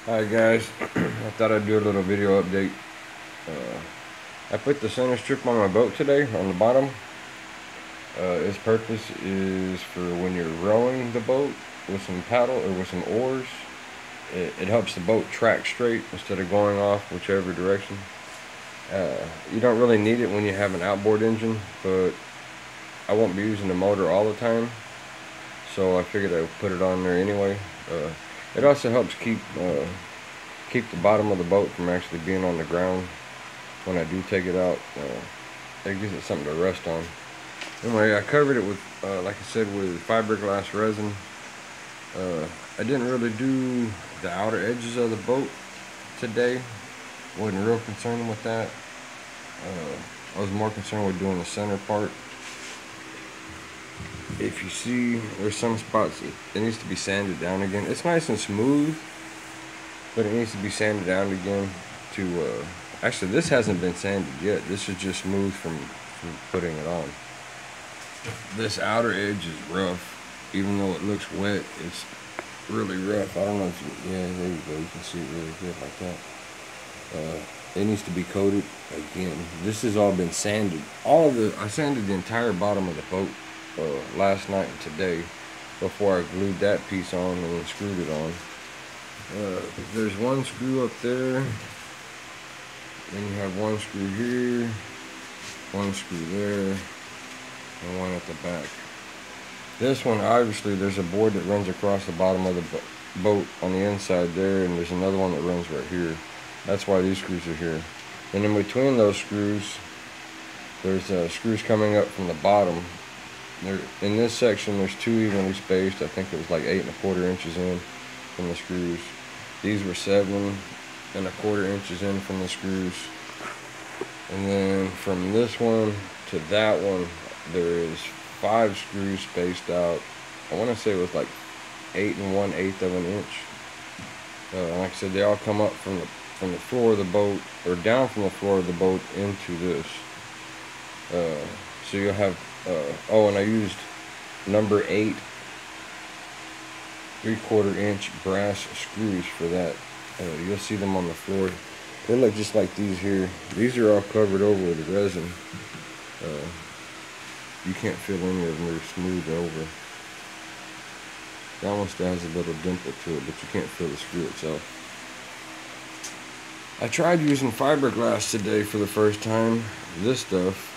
Hi guys, I thought I'd do a little video update. I put the center strip on my boat today on the bottom. Its purpose is for when you're rowing the boat with some paddle or with some oars. It helps the boat track straight instead of going off whichever direction. You don't really need it when you have an outboard engine, but I won't be using the motor all the time, so I figured I would put it on there anyway. It also helps keep the bottom of the boat from actually being on the ground when I do take it out. It gives it something to rest on. Anyway, I covered it with, like I said, with fiberglass resin. I didn't really do the outer edges of the boat today. Wasn't real concerned with that. I was more concerned with doing the center part. If you see, there's some spots it needs to be sanded down again. It's nice and smooth, but it needs to be sanded down again to, actually this hasn't been sanded yet. This is just smooth from putting it on. This outer edge is rough. Even though it looks wet, it's really rough. I don't know if you, yeah, there you go. You can see it really good like that. It needs to be coated again. This has all been sanded. I sanded the entire bottom of the boat last night and today before I glued that piece on and then screwed it on. There's one screw up there, then you have one screw here, one screw there, and one at the back. This one, obviously, there's a board that runs across the bottom of the boat on the inside there, and there's another one that runs right here. That's why these screws are here. And in between those screws, there's screws coming up from the bottom. In this section, there's two evenly spaced. I think it was like 8 1/4 inches in from the screws. These were 7 1/4 inches in from the screws. And then from this one to that one, there is 5 screws spaced out. I want to say it was like 8 1/8 of an inch. Like I said, they all come up from the floor of the boat, or down from the floor of the boat into this. So you'll have, oh, and I used number 8 3/4 inch brass screws for that. You'll see them on the floor. They look just like these here. These are all covered over with resin. You can't feel any of them. They're smooth over. That one still has a little dimple to it, but you can't feel the screw itself. I tried using fiberglass today for the first time. This stuff.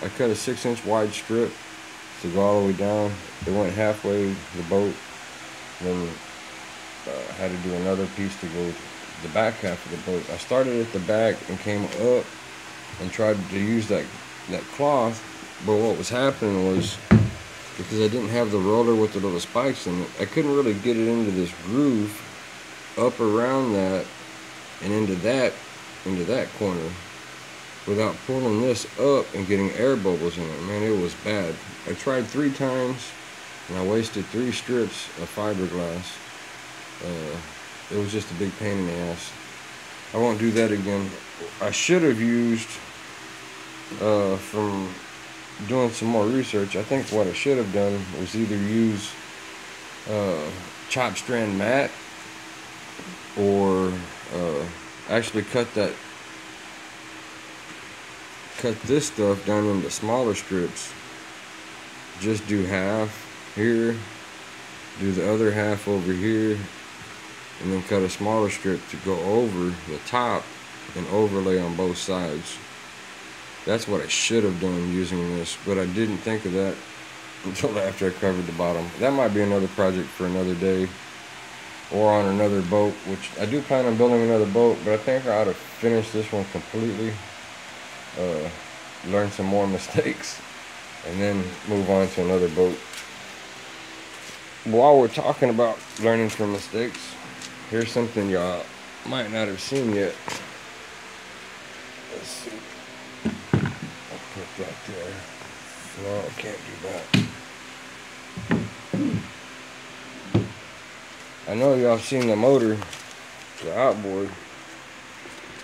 I cut a 6-inch wide strip to go all the way down. It went halfway the boat. Then had to do another piece to go the back half of the boat. I started at the back and came up and tried to use that cloth, but what was happening was, because I didn't have the roller with the little spikes in it, I couldn't really get it into this groove up around that and into that corner without pulling this up and getting air bubbles in it. Man, it was bad. I tried 3 times and I wasted 3 strips of fiberglass. It was just a big pain in the ass. I won't do that again. I should have used, from doing some more research, I think what I should have done was either use chop strand mat, or actually cut this stuff down into smaller strips. Just do half here, do the other half over here, and then cut a smaller strip to go over the top and overlay on both sides. That's what I should have done using this, but I didn't think of that until after I covered the bottom. That might be another project for another day, or on another boat, which I do plan on building another boat, but I think I ought to finish this one completely, learn some more mistakes, and then move on to another boat. While we're talking about learning from mistakes, here's something y'all might not have seen yet. Let's see. I'll put that there. No, I can't do that. I know y'all seen the motor, the outboard.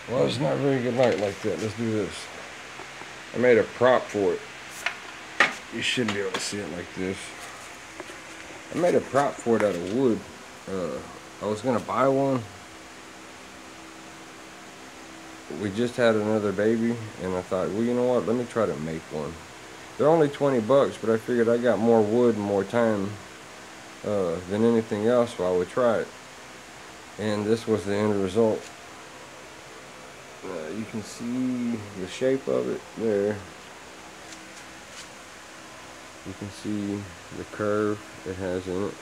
Well, it's not very good light like that. Let's do this. I made a prop for it. You should be able to see it like this. I made a prop for it out of wood. I was gonna buy one, we just had another baby, and I thought, well, you know what? Let me try to make one. They're only 20 bucks, but I figured I got more wood and more time than anything else, so I would try it. And this was the end result. You can see the shape of it there. You can see the curve it has in it.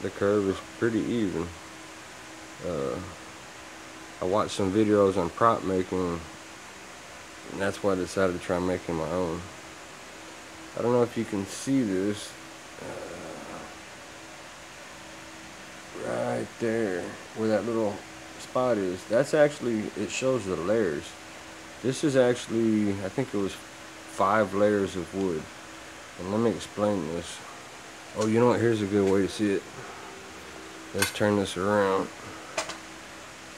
The curve is pretty even. I watched some videos on prop making, and that's why I decided to try making my own. I don't know if you can see this. Right there, where that little spot is, that's actually, it shows the layers. This is actually, I think it was 5 layers of wood. And let me explain this. Oh, you know what? Here's a good way to see it. Let's turn this around.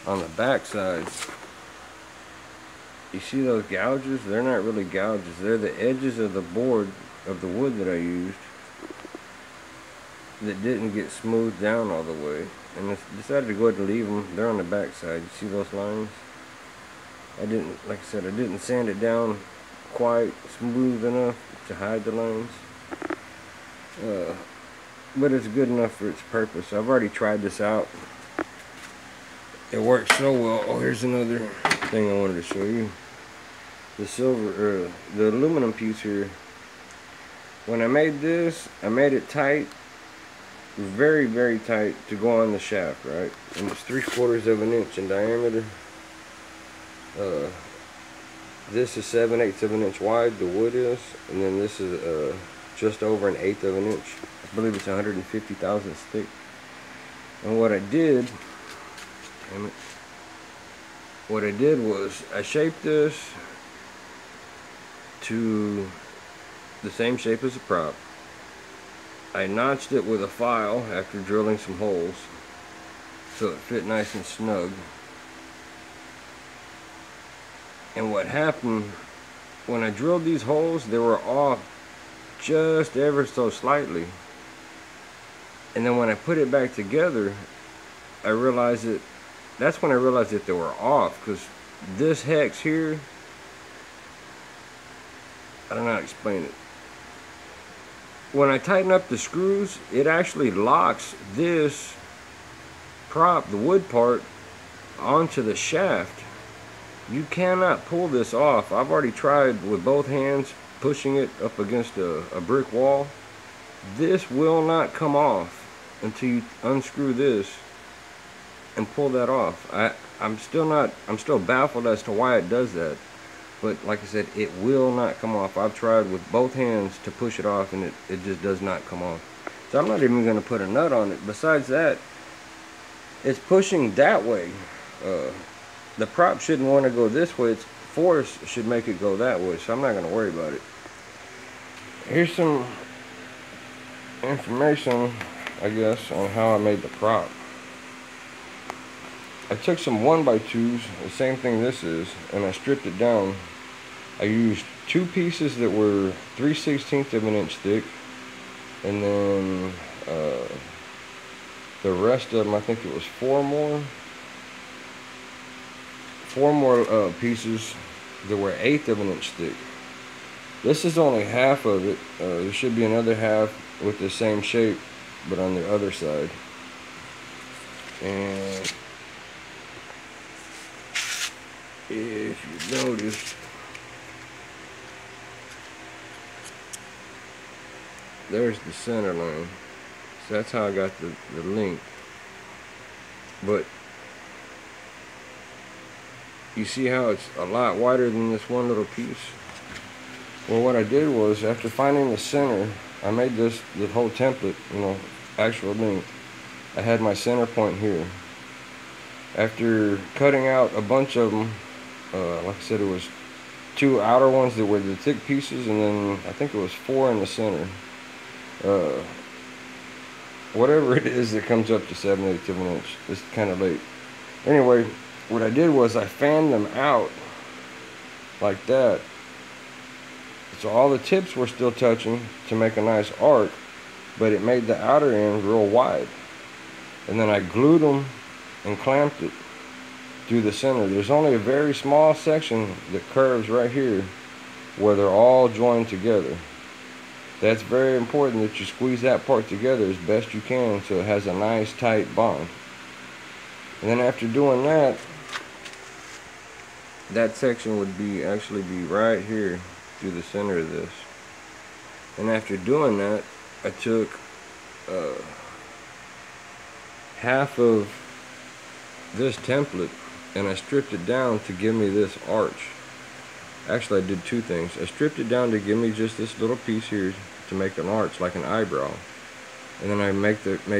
On the back sides, you see those gouges? They're not really gouges. They're the edges of the board of the wood that I used that didn't get smoothed down all the way. And I decided to go ahead and leave them. They're on the back side. You see those lines? I didn't, like I said, I didn't sand it down quite smooth enough to hide the lines. But it's good enough for its purpose. I've already tried this out. It works so well. Oh, here's another thing I wanted to show you. The silver, the aluminum piece here. When I made this, I made it tight, very, very tight to go on the shaft, right? And it's 3/4 of an inch in diameter. This is 7/8 of an inch wide, the wood is, and then this is just over 1/8 of an inch. I believe it's 150 thousandths thick. And what I did, damn it, what I did was I shaped this to the same shape as a prop. I notched it with a file after drilling some holes so it fit nice and snug. And what happened, when I drilled these holes, they were off just ever so slightly. And then when I put it back together, I realized that, that's when I realized that they were off, because this hex here, I don't know how to explain it. When I tighten up the screws, it actually locks this prop, the wood part, onto the shaft. You cannot pull this off. I've already tried with both hands pushing it up against a brick wall. This will not come off until you unscrew this and pull that off. I'm still baffled as to why it does that. But like I said, it will not come off. I've tried with both hands to push it off, and it just does not come off. So I'm not even going to put a nut on it. Besides that, it's pushing that way. The prop shouldn't want to go this way. Its force should make it go that way. So I'm not going to worry about it. Here's some information, I guess, on how I made the prop. I took some 1x2s, the same thing this is, and I stripped it down. I used 2 pieces that were 3/16 of an inch thick, and then the rest of them, I think it was 4 more pieces that were 1/8 of an inch thick. This is only half of it. There should be another half with the same shape, but on the other side. And if you notice, there's the center line. So that's how I got the length. But you see how it's a lot wider than this one little piece? Well, what I did was, after finding the center, I made the whole template, actual length. I had my center point here. After cutting out a bunch of them, like I said, it was 2 outer ones that were the thick pieces, and then I think it was 4 in the center. Whatever it is that comes up to 7/8 of an inch. It's kind of late. Anyway, what I did was I fanned them out like that So all the tips were still touching to make a nice arc, but it made the outer end real wide. And then I glued them and clamped it through the center. There's only a very small section that curves right here where they're all joined together. That's very important that you squeeze that part together as best you can so it has a nice tight bond. And then after doing that, that section would actually be right here through the center of this. And after doing that, I took half of this template and I stripped it down to give me this arch. Actually, I did two things. I stripped it down to give me just this little piece here to make an arch, like an eyebrow. And then I made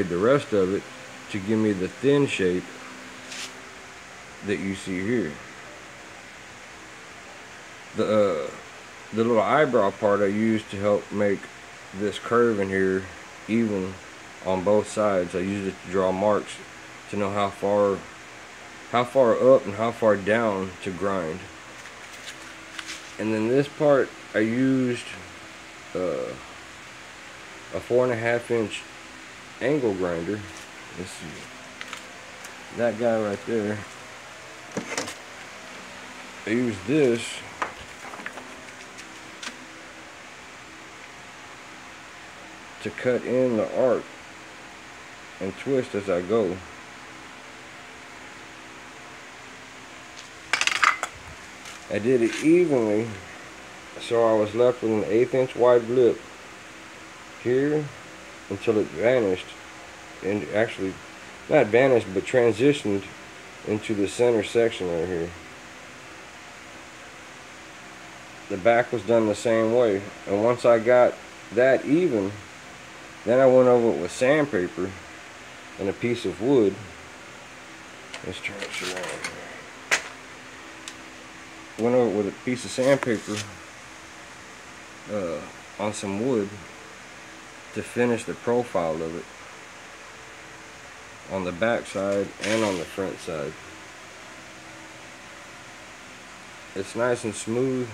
the rest of it to give me the thin shape that you see here. The little eyebrow part I used to help make this curve in here even on both sides. I used it to draw marks to know how far up and how far down to grind. And then this part I used a 4.5 inch angle grinder. Let's see, that guy right there. I used this to cut in the arc and twist as I go. I did it evenly, so I was left with an 1/8 inch wide lip here until it vanished, and actually not vanished but transitioned into the center section right here. The back was done the same way, and once I got that even, then I went over it with sandpaper and a piece of wood. Let's turn this around. Went over it with a piece of sandpaper on some wood to finish the profile of it on the back side and on the front side. It's nice and smooth.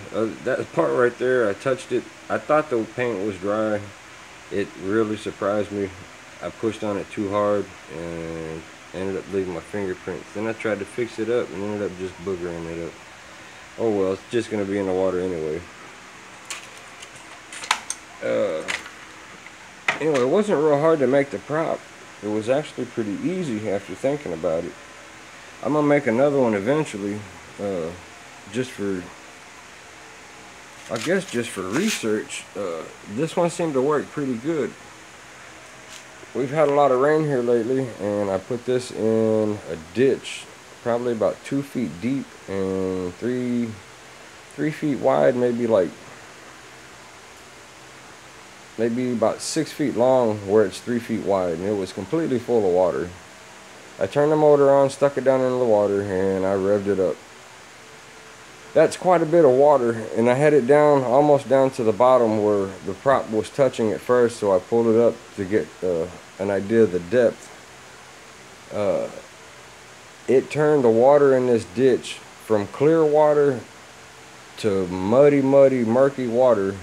That part right there, I touched it. I thought the paint was dry. It really surprised me. I pushed on it too hard and ended up leaving my fingerprints. Then I tried to fix it up and ended up just boogering it up. Oh well, it's just going to be in the water anyway. Anyway, it wasn't real hard to make the prop. It was actually pretty easy after thinking about it. I'm going to make another one eventually, just for, I guess just for research. This one seemed to work pretty good. We've had a lot of rain here lately, and I put this in a ditch, probably about 2 feet deep and 3 feet wide, maybe about 6 feet long where it's 3 feet wide, and it was completely full of water. I turned the motor on, stuck it down into the water, and I revved it up. That's quite a bit of water, and I had it down almost down to the bottom where the prop was touching at first, so I pulled it up to get an idea of the depth. It turned the water in this ditch from clear water to muddy, murky water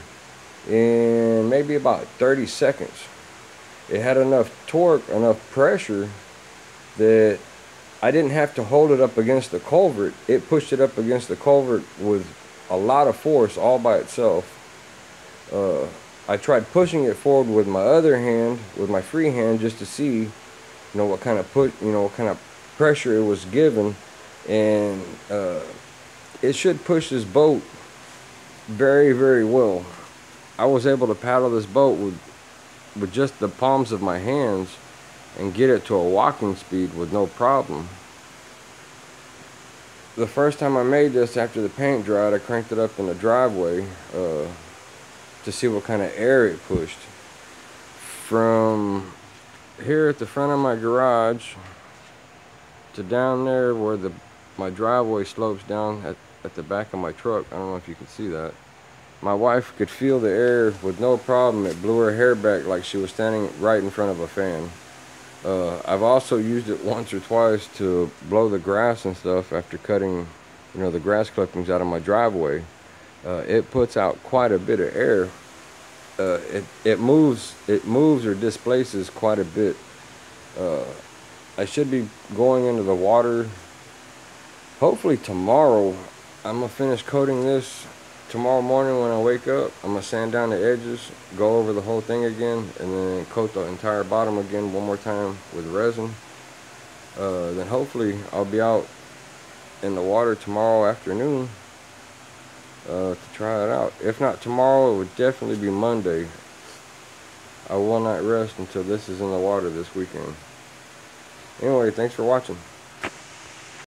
in maybe about 30 seconds. It had enough torque, enough pressure that I didn't have to hold it up against the culvert. It pushed it up against the culvert with a lot of force all by itself. I tried pushing it forward with my other hand, with my free hand, just to see, what kind of pressure it was given, and it should push this boat very, very well. I was able to paddle this boat with just the palms of my hands and get it to a walking speed with no problem. The first time I made this after the paint dried, I cranked it up in the driveway to see what kind of air it pushed. From here at the front of my garage to down there where my driveway slopes down at the back of my truck, I don't know if you can see that. My wife could feel the air with no problem. It blew her hair back like she was standing right in front of a fan. I've also used it once or twice to blow the grass and stuff after cutting, the grass clippings out of my driveway. it puts out quite a bit of air. It moves or displaces quite a bit. I should be going into the water hopefully tomorrow. I'm gonna finish coating this tomorrow morning when I wake up. I'm gonna sand down the edges, go over the whole thing again, and then coat the entire bottom again one more time with resin. Then hopefully I'll be out in the water tomorrow afternoon to try it out. If not tomorrow, it would definitely be Monday. I will not rest until this is in the water this weekend. Anyway, thanks for watching.